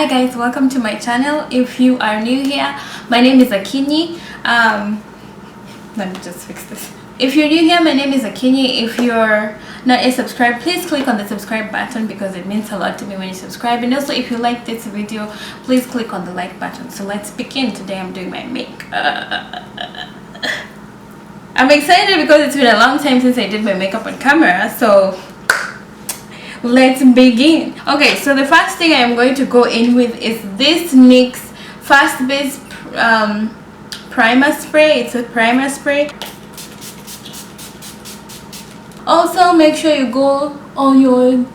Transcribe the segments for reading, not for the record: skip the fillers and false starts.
Hi guys, welcome to my channel. If you are new here, my name is Akinyi. Let me just fix this. If you're new here, my name is Akinyi. If you're not a subscriber, please click on the subscribe button because it means a lot to me when you subscribe. And also, if you like this video, please click on the like button. So let's begin. Today I'm doing my makeup. I'm excited because it's been a long time since I did my makeup on camera, so let's begin. Okay, so the first thing I'm going to go in with is this NYX Fast Base primer spray. It's a primer spray. Also, make sure you go on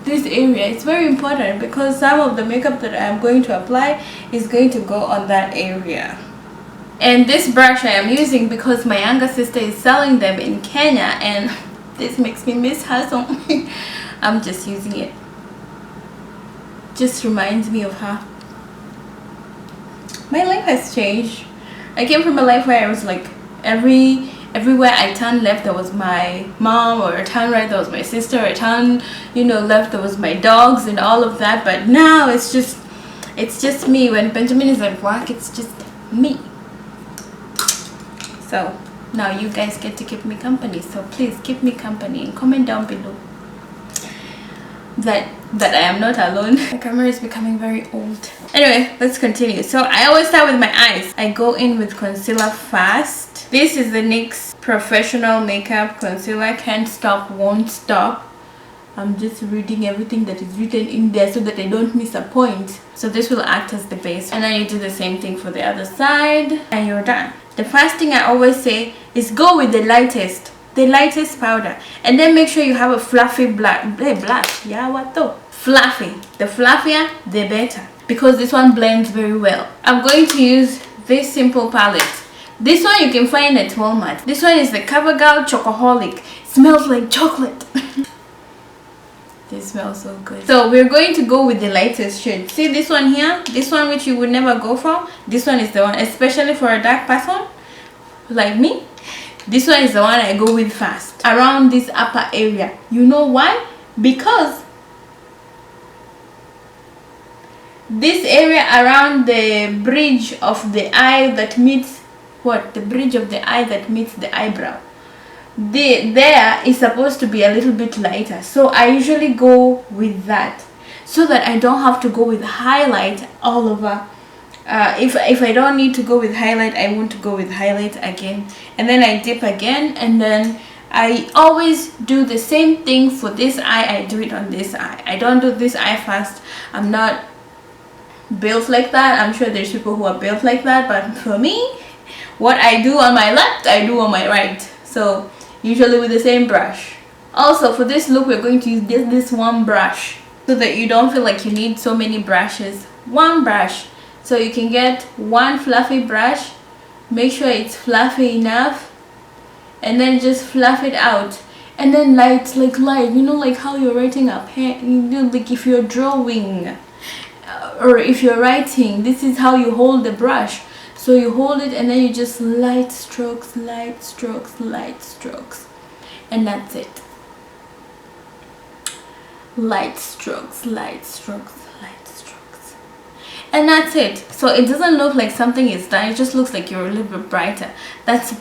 this area. It's very important because some of the makeup that I'm going to apply is going to go on that area. And this brush I am using because my younger sister is selling them in Kenya, and this makes me miss her, so I'm just using it. Just reminds me of her. My life has changed. I came from a life where I was like everywhere I turned left there was my mom, or I turned right there was my sister, or I turned left there was my dogs and all of that. But now it's just me. When Benjamin is at work, it's just me. So now you guys get to keep me company, so please keep me company and comment down below that I am not alone. The camera is becoming very old. Anyway, let's continue. So I always start with my eyes. I go in with concealer first. This is the NYX Professional Makeup Concealer. Can't stop, won't stop. I'm just reading everything that is written in there so that I don't miss a point. So this will act as the base, and then you do the same thing for the other side, and you're done. The first thing I always say is go with the lightest powder, and then make sure you have a fluffy blush. Yeah, what though? Fluffy. The fluffier the better, because this one blends very well. I'm going to use this simple palette. This one you can find at Walmart. This one is the CoverGirl Chocoholic. It smells like chocolate. This smells so good. So we're going to go with the lightest shade. See this one here? This one which you would never go for. This one is the one, especially for a dark person like me. This one is the one I go with first, around this upper area. You know why? Because this area around the bridge of the eye that meets the bridge of the eye that meets the eyebrow, there is supposed to be a little bit lighter. So I usually go with that so that I don't have to go with highlight all over. If I don't need to go with highlight, I want to go with highlight again, and then I dip again, and then I always do the same thing for this eye. I do it on this eye. I don't do this eye first. I'm not built like that. I'm sure there's people who are built like that, but for me, what I do on my left, I do on my right. So usually with the same brush. Also for this look, we're going to use this one brush so that you don't feel like you need so many brushes. One brush. So you can get one fluffy brush, make sure it's fluffy enough, and then just fluff it out. And then light, like how you're writing a pen, like if you're drawing or if you're writing, this is how you hold the brush. So you hold it and then you just light strokes, light strokes, light strokes, and that's it. Light strokes, light strokes, light strokes, and that's it. So it doesn't look like something is done, it just looks like you're a little bit brighter. That's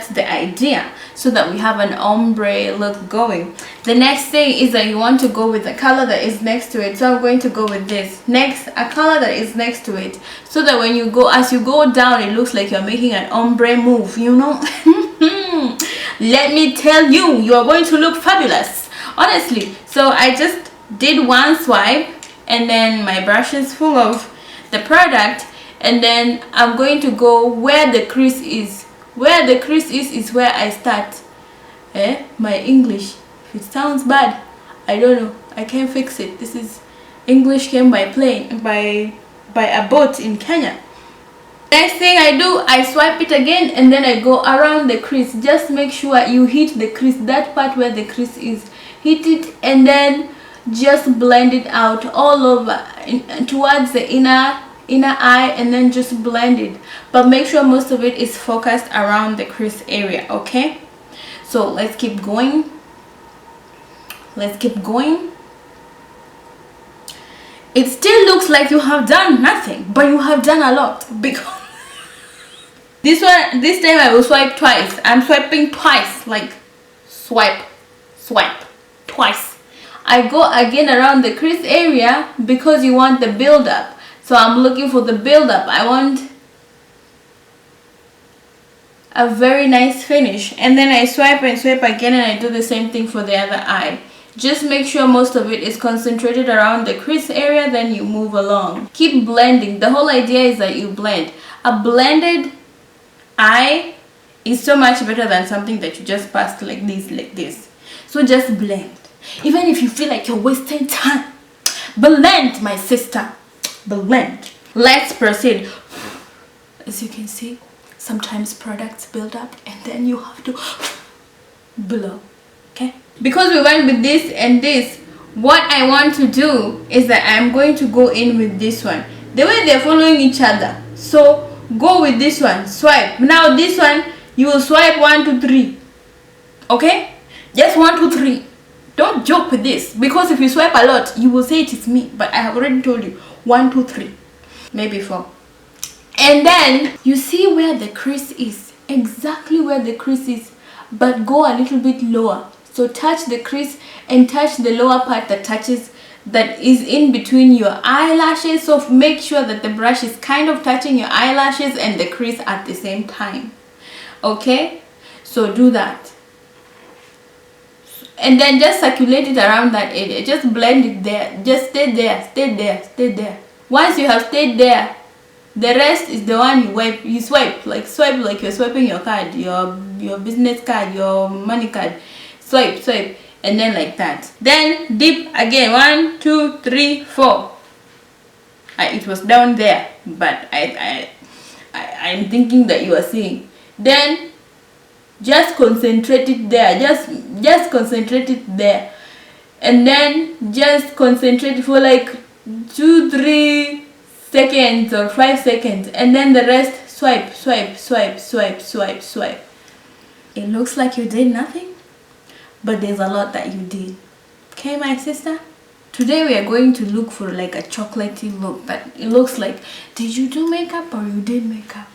the idea, so that we have an ombre look going. The next thing is that you want to go with the color that is next to it. So I'm going to go with this next, a color that is next to it, so that when you go, as you go down, it looks like you're making an ombre move, Let me tell you, you're going to look fabulous, honestly. So I just did one swipe, and then my brush is full of the product, and then I'm going to go where the crease is. Where the crease is where I start. My English, if it sounds bad, I don't know, I can't fix it. This is English came by plane, by a boat in Kenya. Next thing I do, I swipe it again, and then I go around the crease. Just make sure you hit the crease, that part where the crease is. Hit it, and then just blend it out all over towards the inner eye, and then just blend it, but make sure most of it is focused around the crease area. Okay, so let's keep going. it still looks like you have done nothing, but you have done a lot. Because this time I will swipe twice. I'm swiping twice, like swipe, twice. I go again around the crease area because you want the build up. So I'm looking for the build up. I want a very nice finish. And then I swipe and swipe again, and I do the same thing for the other eye. Just make sure most of it is concentrated around the crease area, then you move along. Keep blending. The whole idea is that you blend. A blended eye is so much better than something that you just passed like this. So just blend. Even if you feel like you're wasting time, blend, my sister. Blend. Let's proceed. As you can see, sometimes products build up and then you have to blow. Okay? Because we went with this and this, what I want to do is that I'm going to go in with this one. The way they're following each other. So go with this one. Swipe. Now this one, you will swipe 1, 2, 3. Okay? Just 1, 2, 3. Don't joke with this, because if you swipe a lot, you will say it is me. But I have already told you 1, 2, 3, maybe 4. And then you see where the crease is, exactly where the crease is, but go a little bit lower. So touch the crease and touch the lower part that is in between your eyelashes. So make sure that the brush is kind of touching your eyelashes and the crease at the same time. Okay, so do that. And then just circulate it around that area. Just blend it there. Just stay there, stay there, stay there. Once you have stayed there, the rest is the one you swipe like you're swiping your card, your business card, your money card. Swipe, and then like that. Then dip again. 1, 2, 3, 4. It was down there, but I'm thinking that you are seeing. Then just concentrate it there. Just concentrate it there, and then just concentrate for like 2, 3 seconds or 5 seconds, and then the rest swipe. It looks like you did nothing, but there's a lot that you did. Okay, my sister? Today we are going to look for like a chocolatey look that it looks like, did you do makeup or you did makeup?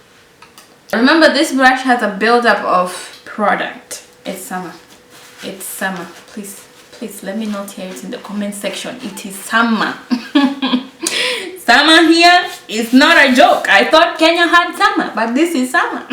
Remember, this brush has a buildup of product. It's summer. It's summer. Please let me not hear it in the comment section. It is summer. Summer here is not a joke. I thought Kenya had summer, but this is summer.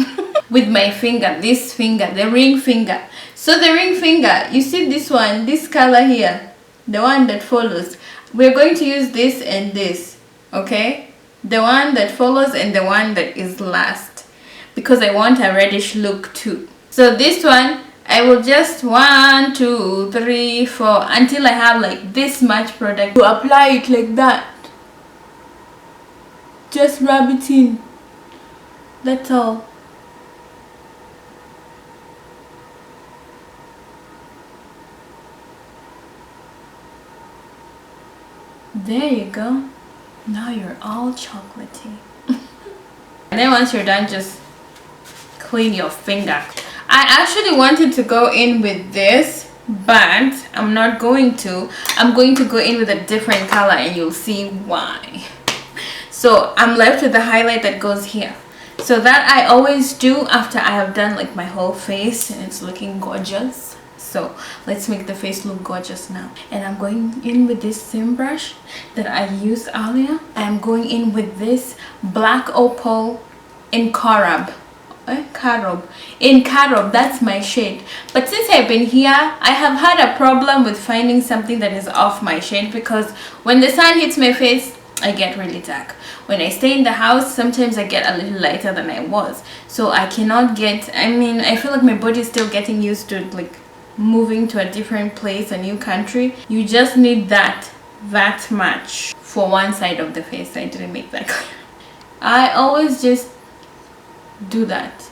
With my finger, this finger, the ring finger. So the ring finger, you see this one, this color here, the one that follows. We're going to use this and this, okay? The one that follows and the one that is last, because I want a reddish look too. So this one, I will just 1, 2, 3, 4 until I have like this much product to apply it like that. Just rub it in. That's all. There you go. Now you're all chocolatey. And then once you're done, just clean your finger. I actually wanted to go in with this, but I'm not going to. I'm going to go in with a different color and you'll see why. So I'm left with the highlight that goes here. So that I always do after I have done like my whole face and it's looking gorgeous. So let's make the face look gorgeous now. And I'm going in with this same brush that I used earlier. I'm going in with this black opal in carob. Carob, that's my shade. But since I've been here, I have had a problem with finding something that is off my shade, because when the sun hits my face, I get really dark. When I stay in the house, sometimes I get a little lighter than I was. So I cannot get, I feel like my body is still getting used to like moving to a different place, a new country. You just need that much for one side of the face. I didn't make that clear. I always just do that,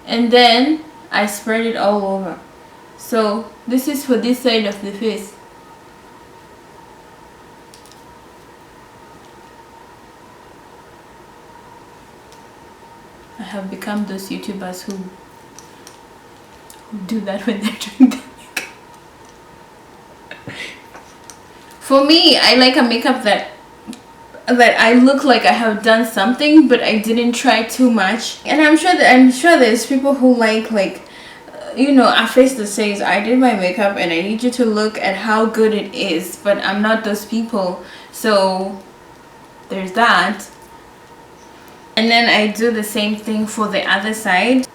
and then I spread it all over. So this is for this side of the face. I have become those YouTubers who do that when they're doing their makeup. For me, I like a makeup that that I look like I have done something, but I didn't try too much. And I'm sure there's people who like you know, a face that says I did my makeup and I need you to look at how good it is, but I'm not those people. So there's that. And then I do the same thing for the other side.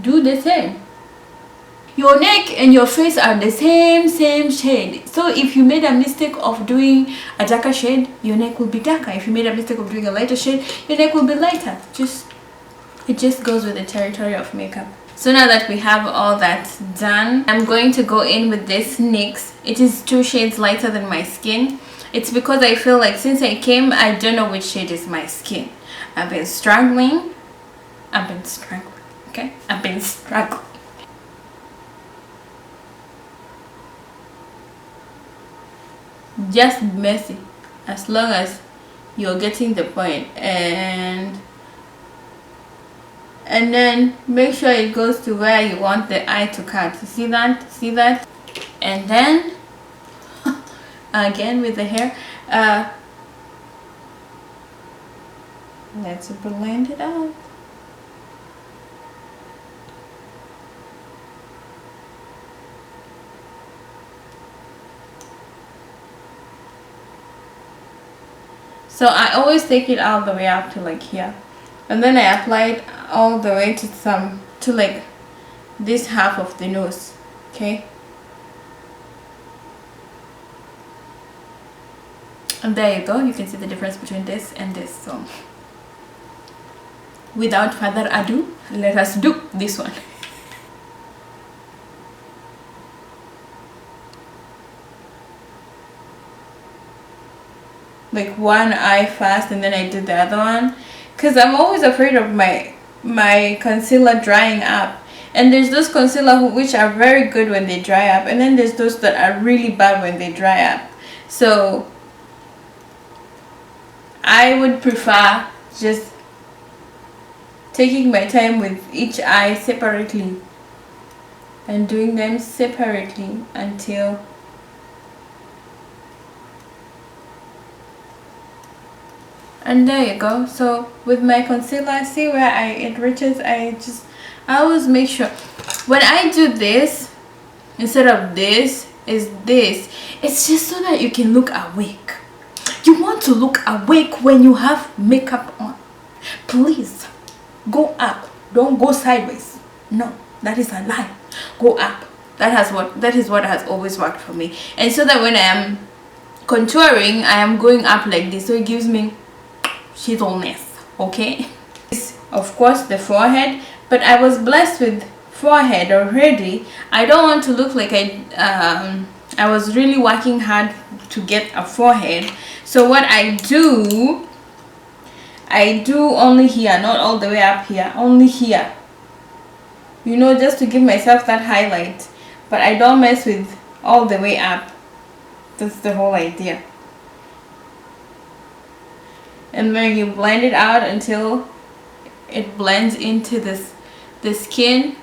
Do the same. Your neck and your face are the same shade. So if you made a mistake of doing a darker shade, your neck will be darker. If you made a mistake of doing a lighter shade, your neck will be lighter. It just goes with the territory of makeup. So now that we have all that done, I'm going to go in with this NYX. It is 2 shades lighter than my skin. It's because I feel like since I came, I don't know which shade is my skin. I've been struggling. Okay? I've been struggling. Just messy, as long as you're getting the point. And then make sure it goes to where you want the eye to cut. You see that? And then again with the hair, let's blend it out. So I always take it all the way up to like here, and then I apply it all the way to like this half of the nose. Okay, and there you go. You can see the difference between this and this. So without further ado, let us do this one. Like one eye first, and then I do the other one, because I'm always afraid of my concealer drying up. And there's those concealer which are very good when they dry up, and then there's those that are really bad when they dry up. So I would prefer just taking my time with each eye separately and doing them separately until and there you go. So with my concealer, see where it reaches. I always make sure when I do this, instead of this is this, it's just so that you can look awake. You want to look awake when you have makeup on. Please go up, don't go sideways. No, that is a lie. Go up. That is what has always worked for me. And so that when I am contouring, I am going up like this, so it gives me chiselness. Okay, this of course the forehead, but I was blessed with forehead already. I don't want to look like I was really working hard to get a forehead. So what I do only here, not all the way up here, only here, you know, just to give myself that highlight. But I don't mess with all the way up. That's the whole idea. And then you blend it out until it blends into the skin,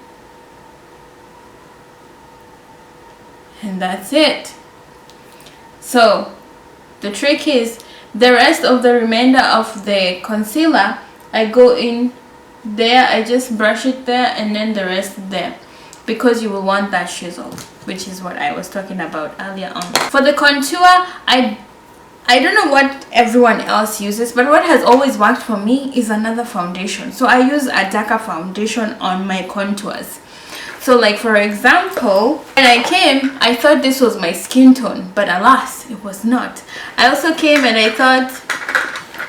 and that's it. So the trick is the rest of the remainder of the concealer, I go in there, I just brush it there, and then the rest there, because you will want that chisel, which is what I was talking about earlier on. For the contour, I don't know what everyone else uses, but what has always worked for me is another foundation. So I use a darker foundation on my contours. So like for example, when I came, I thought this was my skin tone, but alas, it was not. I also came and I thought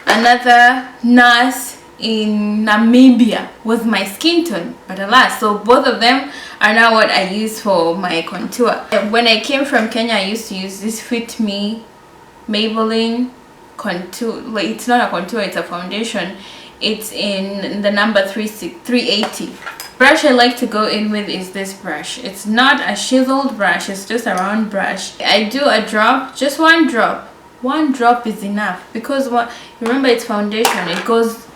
another nurse in Namibia was my skin tone, but alas, so both of them are now what I use for my contour. When I came from Kenya, I used to use this Fit Me Maybelline contour. Like, it's not a contour, it's a foundation. It's in the number 380. Brush I like to go in with is this brush. It's not a chiseled brush, it's just a round brush. I do a drop, just one drop. One drop is enough, because remember, it's foundation, it goes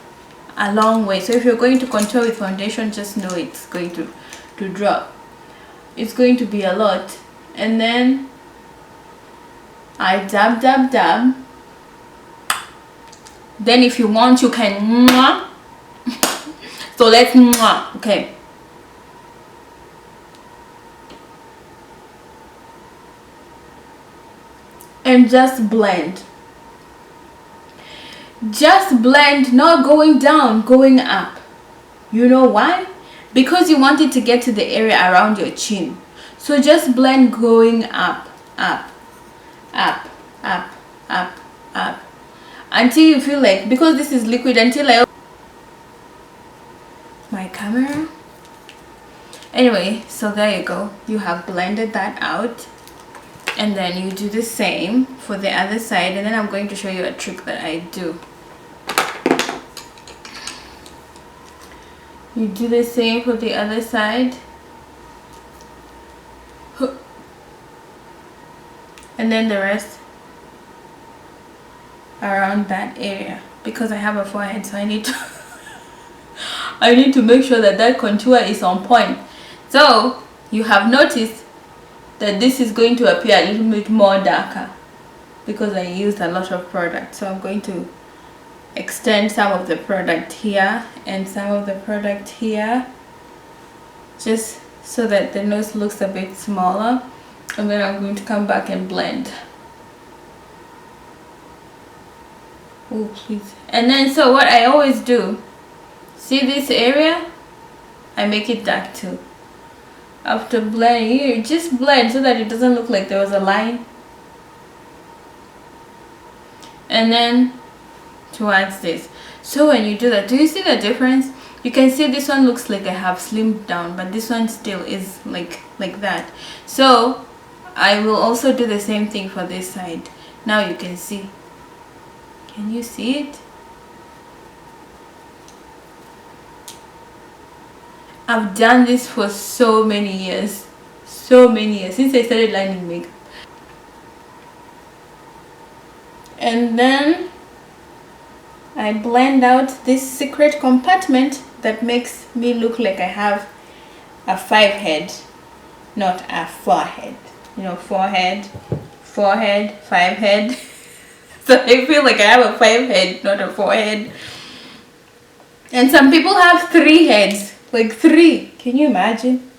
a long way. So if you're going to contour with foundation, just know it's going to drop. It's going to be a lot. And then I dab Then if you want, you can so let's okay. And just blend. Just blend, not going down, going up. You know why? Because you want it to get to the area around your chin. So just blend going up, up, up, up, up, up, until you feel like, because this is liquid, until I my camera. Anyway, so there you go. You have blended that out. And then you do the same for the other side, and then I'm going to show you a trick that I do. You do the same for the other side, and then the rest around that area, because I have a forehead, so I need to I need to make sure that that contour is on point. So you have noticed that this is going to appear a little bit more darker because I used a lot of product. So I'm going to extend some of the product here and some of the product here, just so that the nose looks a bit smaller. And then I'm going to come back and blend. Oh please. And then, so what I always do, see this area, I make it dark too. After blending, you just blend so that it doesn't look like there was a line. And then towards this. So when you do that, do you see the difference? You can see this one looks like I have slimmed down, but this one still is like that. So I will also do the same thing for this side. Now you can see. Can you see it? I've done this for so many years, since I started learning makeup. And then I blend out this secret compartment that makes me look like I have a 5 head, not a 4 head. You know, 4 head, 5 head. So I feel like I have a 5 head, not a 4 head. And some people have 3 heads. Like 3, can you imagine?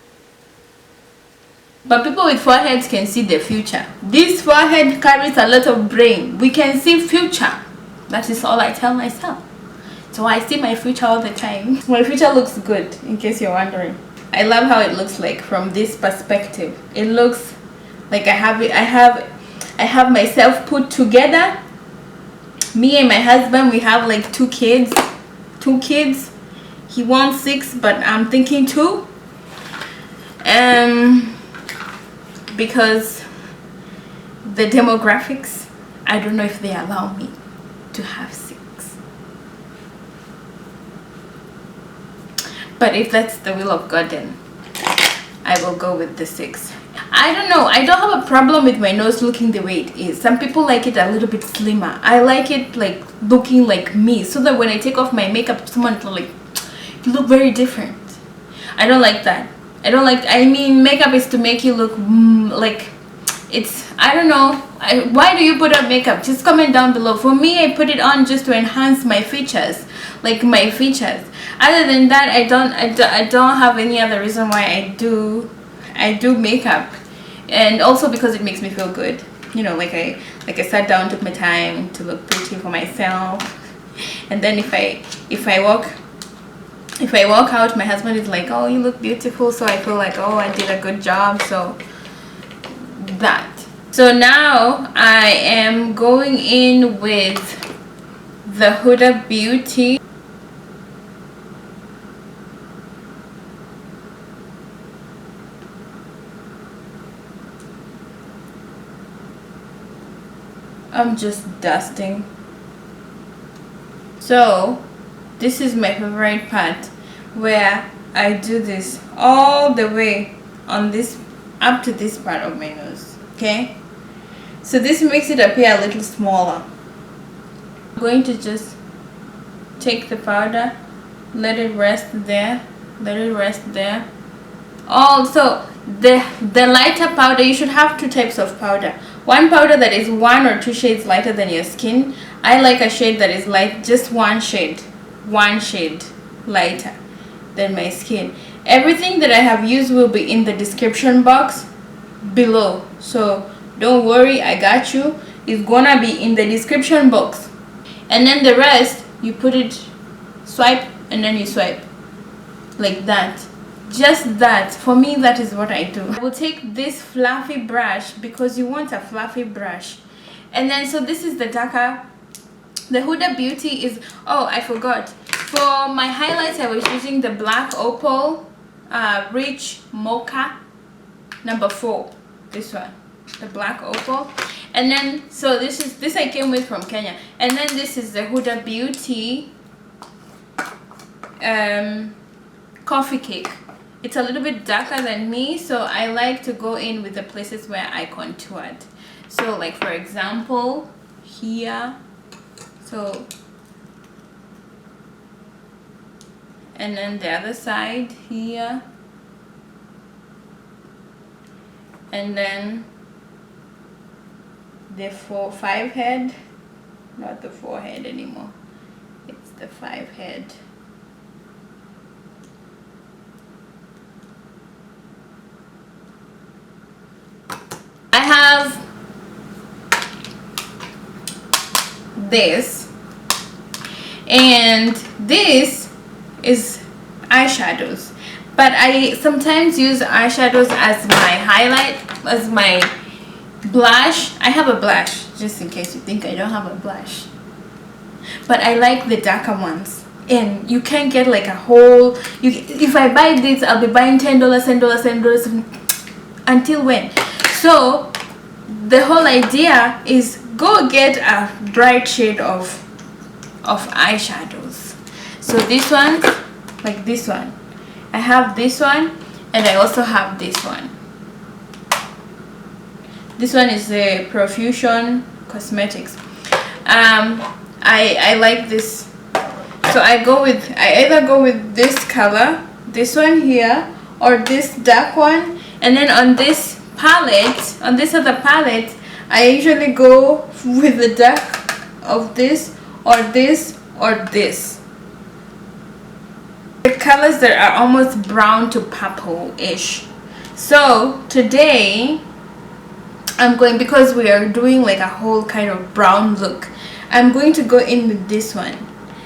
But people with foreheads can see the future. This forehead carries a lot of brain. We can see future. That is all I tell myself. So I see my future all the time. My future looks good, in case you're wondering. I love how it looks like from this perspective. It looks like I have myself put together. Me and my husband, we have like 2 kids. 2 kids. He wants 6, but I'm thinking 2. Because the demographics, I don't know if they allow me to have 6. But if that's the will of God, then I will go with the 6. I don't know. I don't have a problem with my nose looking the way it is. Some people like it a little bit slimmer. I like it like looking like me, so that when I take off my makeup, someone will like, you look very different. I don't like that. I mean, makeup is to make you look like it's, I don't know. Why do you put on makeup? Just comment down below. For me, I put it on just to enhance my features, like my features. Other than that, I don't have any other reason why I do makeup. And also because it makes me feel good. You know, like I sat down, took my time to look pretty for myself. And then if I walk out, my husband is like, oh, you look beautiful. So I feel like, oh, I did a good job. So that. So now I am going in with the Huda Beauty. I'm just dusting. So this is my favorite part, where I do this all the way on this, up to this part of my nose. Okay, so this makes it appear a little smaller. I'm going to just take the powder, let it rest there, Also, the lighter powder, you should have two types of powder. One powder that is 1 or 2 shades lighter than your skin. I like a shade that is light, just one shade lighter than my skin. Everything that I have used will be in the description box below, so don't worry, I got you. It's gonna be in the description box. And then the rest, you put it, swipe, and then you swipe like that. Just that. For me, that is what I do. I will take this fluffy brush, because you want a fluffy brush. And then, so this is the darker. The Huda Beauty is, oh, I forgot. For my highlights, I was using the Black Opal Rich Mocha number 4. This one, the Black Opal. And then, so this I came with from Kenya. And then this is the Huda Beauty Coffee Cake. It's a little bit darker than me, so I like to go in with the places where I contoured. So like for example, here, so, and then the other side here, and then the 5 head, not the 4 head anymore, it's the 5 head. I have this, and this is eyeshadows, but I sometimes use eyeshadows as my highlight, as my blush. I have a blush, just in case you think I don't have a blush, but I like the darker ones. And you can get like a whole, if I buy this, I'll be buying $10, $10 until when? So the whole idea is go get a bright shade of eyeshadows. So this one, like this one, I have this one, and I also have this one. This one is the Profusion Cosmetics. I like this, so I either go with this color, this one here, or this dark one. And then on this palette, on this other palette, I usually go with the dark of this, or this, or this. The colors that are almost brown to purple-ish. So today I'm going, because we are doing like a whole kind of brown look, I'm going to go in with this one.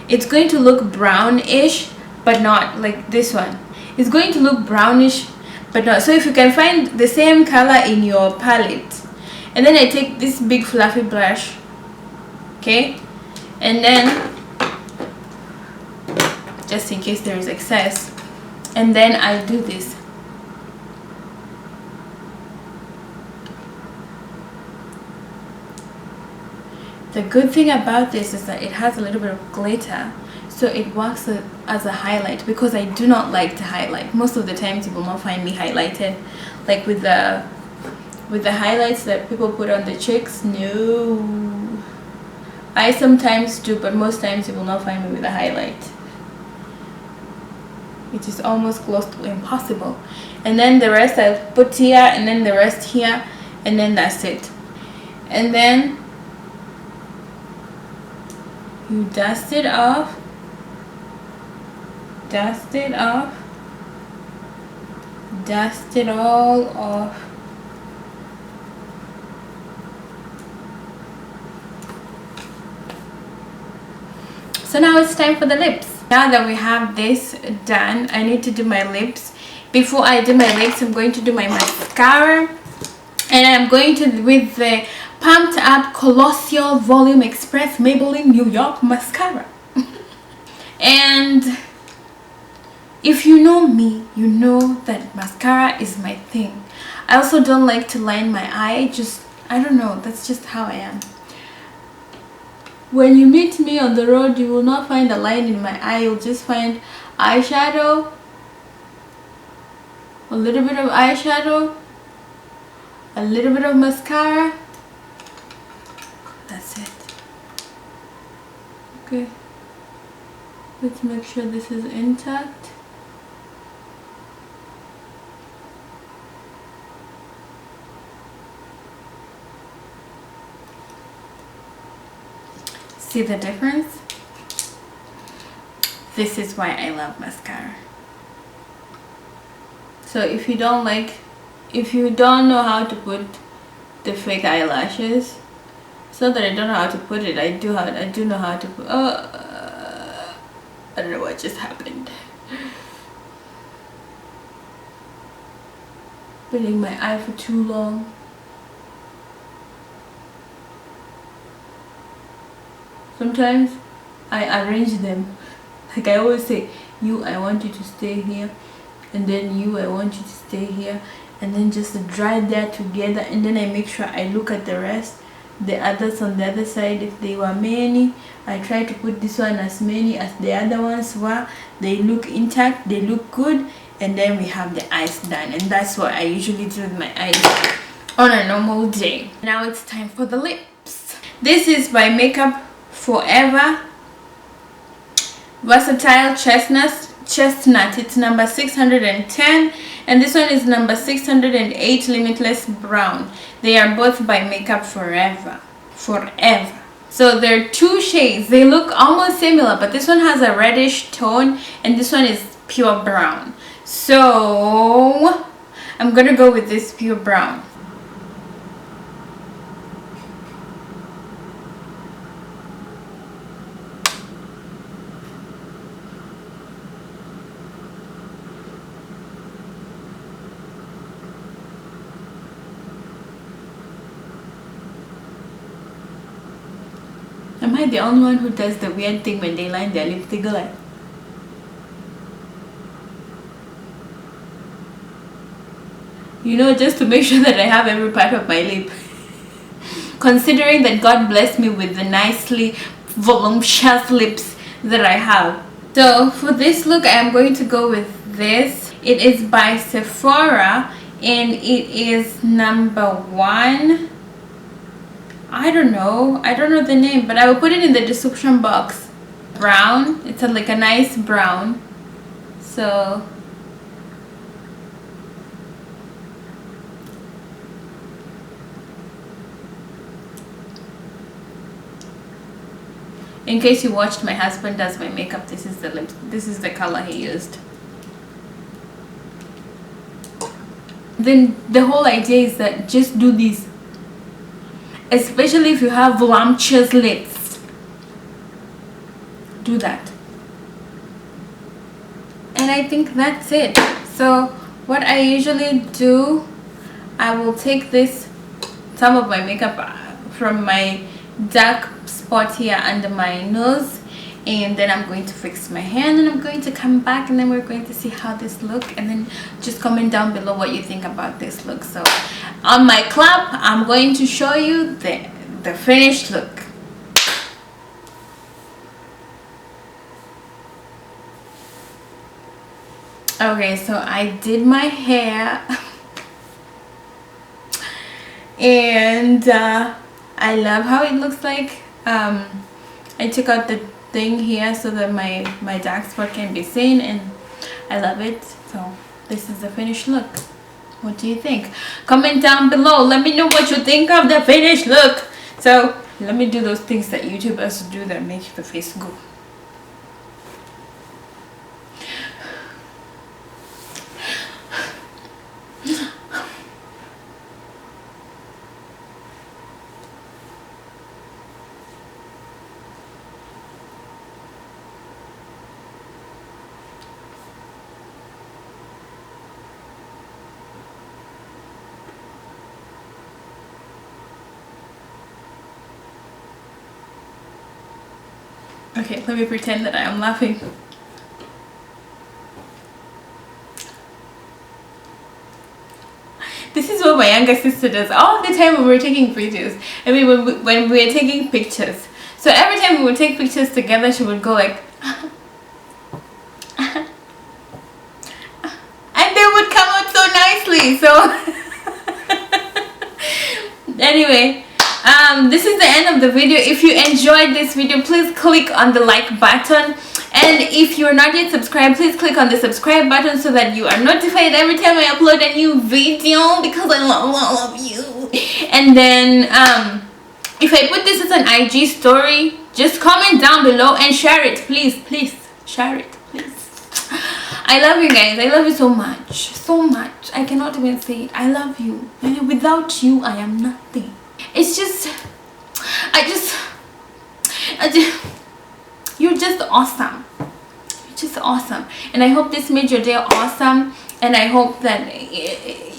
It's going to look brownish, but not like this one. It's going to look brownish, but not. So if you can find the same color in your palette, and then I take this big fluffy brush, okay, and then just in case there is excess, and then I do this. The good thing about this is that it has a little bit of glitter, so it works as a highlight, because I do not like to highlight. Most of the times you will not find me highlighted, like with the highlights that people put on the cheeks. No, I sometimes do, but most times you will not find me with a highlight. It is almost close to impossible. And then the rest I'll put here, and then the rest here, and then that's it. And then you dust it off, dust it off, dust it all off. So now it's time for the lips. Now that we have this done, I need to do my lips. Before I do my lips, I'm going to do my mascara, and I'm going to with the Pumped Up Colossal Volume Express Maybelline New York mascara. And if you know me, you know that mascara is my thing. I also don't like to line my eye. I don't know, that's just how I am. When you meet me on the road, you will not find a line in my eye. You'll just find eyeshadow, a little bit of eyeshadow, a little bit of mascara. That's it. Okay, let's make sure this is intact. See the difference? This is why I love mascara. So if you don't know how to put the fake eyelashes, it's not that I don't know how to put it. I do know how to put. I don't know what just happened. Been in my eye for too long. Sometimes I arrange them. Like I always say, you, I want you to stay here, and then you, I want you to stay here, and then just dry that together, and then I make sure I look at the rest, the others on the other side. If they were many, I try to put this one as many as the other ones were. They look intact, they look good, and then we have the eyes done. And that's what I usually do with my eyes on a normal day. Now it's time for the lips. This is by Makeup Forever Versatile Chestnut. It's number 610, and this one is number 608 Limitless Brown. They are both by Makeup Forever. So they're two shades. They look almost similar, but this one has a reddish tone and this one is pure brown. So I'm gonna go with this pure brown. Am I the only one who does the weird thing when they line their lips? They go like, you know, just to make sure that I have every part of my lip. Considering that God blessed me with the nicely voluptuous lips that I have. So for this look, I am going to go with this. It is by Sephora and it is number 1. I don't know the name, but I will put it in the description box. Brown. It's like a nice brown. So in case you watched my husband does my makeup, this is the color he used. Then the whole idea is that just do this, especially if you have voluptuous lips. Do that. And I think that's it. So what I usually do, I will take some of my makeup from my dark spot here under my nose, and then I'm going to fix my hand, and I'm going to come back, and then we're going to see how this look, and then just comment down below what you think about this look. So on my clap, I'm going to show you the finished look. Okay, so I did my hair and I love how it looks like. I took out the thing here so that my dark spot can be seen, and I love it. So this is the finished look. What do you think? Comment down below. Let me know what you think of the finished look. So let me do those things that YouTubers do that make the face go. Okay, let me pretend that I am laughing. This is what my younger sister does all the time when we're taking videos. I mean, when we're taking pictures. So every time we would take pictures together, she would go like, and they would come out so nicely. So anyway, this is the end of the video. If you enjoyed this video, please click on the like button, and if you're not yet subscribed, please click on the subscribe button so that you are notified every time I upload a new video, because I love all of you. And then if I put this as an IG story, Just comment down below and share it, please. Please share it, please. I love you guys. I love you so much, so much. I cannot even say it. I love you. Without you, I am nothing. It's just, I just you're just awesome. You're just awesome. And I hope this made your day awesome. And I hope that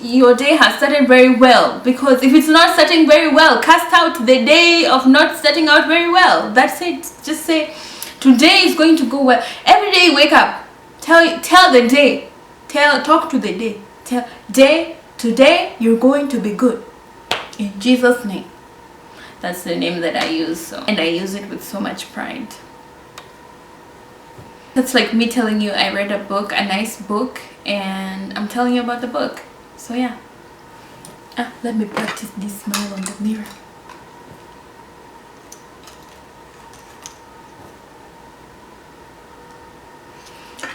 your day has started very well. Because if it's not starting very well, cast out the day of not starting out very well. That's it. Just say, today is going to go well. Every day you wake up, tell the day, talk to the day. Tell day, today you're going to be good. In Jesus' name. That's the name that I use. So, and I use it with so much pride. That's like me telling you I read a book, a nice book, and I'm telling you about the book. So yeah. Let me practice this smile on the mirror.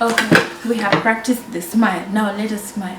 Okay, we have practiced the smile. Now let us smile.